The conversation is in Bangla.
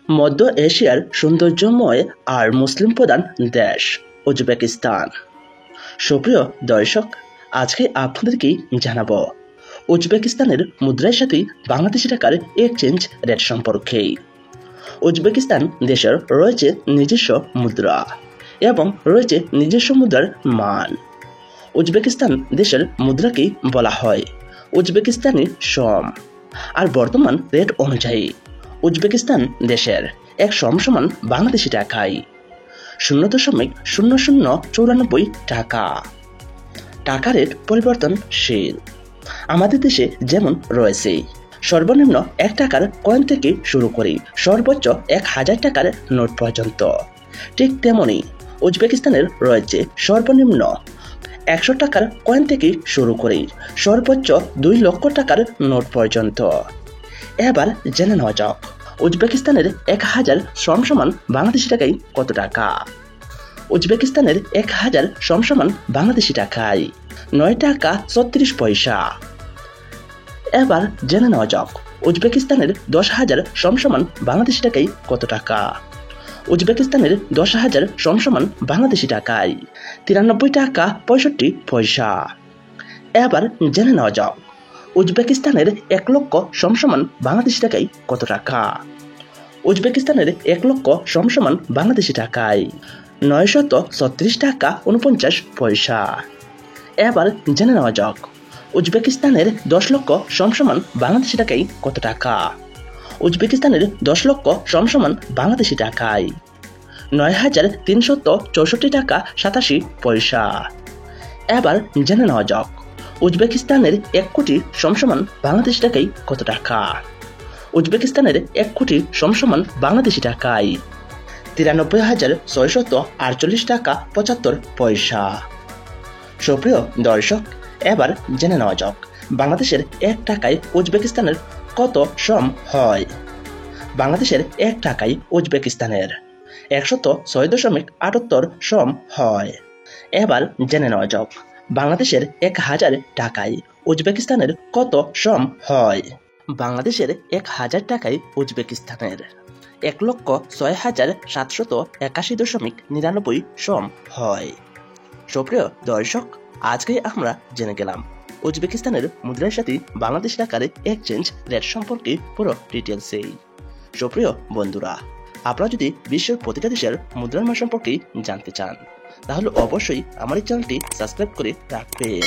মধ্য এশিয়ার সৌন্দর্যময় আর মুসলিম প্রধান দেশ উজবেকিস্তান। সুপ্রিয় দর্শক, আজকে আপনাদেরকে জানাবো উজবেকিস্তানের মুদ্রার সাথে বাংলাদেশি টাকার এক্সচেঞ্জ রেট সম্পর্কে। উজবেকিস্তান দেশের রয়েছে নিজস্ব মুদ্রা এবং রয়েছে নিজস্ব মুদ্রার মান। উজবেকিস্তান দেশের মুদ্রাকে বলা হয় উজবেকিস্তানি সম, আর বর্তমান রেট অনুযায়ী উজবেকিস্তান দেশের এক সম সমান বাংলাদেশি টাকায় 0.0094 টাকা। টাকা রেট পরিবর্তনশীল। আমাদের দেশে যেমন রয়েছে সর্বনিম্ন 1 টাকার কয়েন থেকে শুরু করে সর্বোচ্চ 1000 টাকার নোট পর্যন্ত, ঠিক তেমনি উজবেকিস্তানের রয়েছে সর্বনিম্ন 100 টাকার কয়েন থেকে শুরু করে সর্বোচ্চ 2 লক্ষ টাকার নোট পর্যন্ত। এবার জেনে নেওয়া যাক উজবেকিস্তানের 1000 সম সমান বাংলাদেশি টাকায় কত টাকা। উজবেকিস্তানের 1000 সম সমান বাংলাদেশি টাকায় 9 টাকা 36 পয়সা। এবার জেনে নেওয়া যাক উজবেকিস্তানের 10,000 সম সমান বাংলাদেশি টাকায় কত টাকা। উজবেকিস্তানের 10,000 সম সমান বাংলাদেশি টাকায় 93 টাকা 65 পয়সা। এবার জেনে নেওয়া যাক উজবেকিস্তানের 1 লক্ষ সম সমান বাংলাদেশি টাকায় কত টাকা। উজবেকিস্তানের 1 লক্ষ সম সমান বাংলাদেশি টাকায় 936 টাকা 49 পয়সা। এবার জেনে নেওয়া যাক উজবেকিস্তানের 10 লক্ষ সম সমান বাংলাদেশি টাকায় কত টাকা। উজবেকিস্তানের 10 লক্ষ সম সমান বাংলাদেশি টাকায় 9,364 টাকা 87 পয়সা। এবার জেনে নেওয়া যাক উজবেকিস্তানের 1 কোটি সম সমান বাংলাদেশি টাকায় কত টাকা। উজবেকিস্তানের 1 কোটি সম সমান বাংলাদেশি টাকায় 93,648 টাকা 75 পয়সা। সুপ্রিয় দর্শক, এবার জেনে নেওয়া যাক বাংলাদেশের 1 টাকায় উজবেকিস্তানের কত সম হয়। বাংলাদেশের 1 টাকায় উজবেকিস্তানের 106.78 সম হয়। এবার জেনে নেওয়া যাক বাংলাদেশের 1000 টাকায় উজবেকিস্তানের কত সম হয়। বাংলাদেশের 1000 টাকায় উজবেকিস্তানের 1,06,781.99 সম হয়। সুপ্রিয় দর্শক, আজকে আমরা জেনে গেলাম উজবেকিস্তানের মুদ্রার সাথে বাংলাদেশ টাকার এক্সচেঞ্জ রেট সম্পর্কে পুরো ডিটেলসে। সুপ্রিয় বন্ধুরা, আপনারা যদি বিশ্বের প্রতিটা দেশের মুদ্রার মান সম্পর্কে জানতে চান তাহলে অবশ্যই আমার এই চ্যানেলটি সাবস্ক্রাইব করে রাখবেন।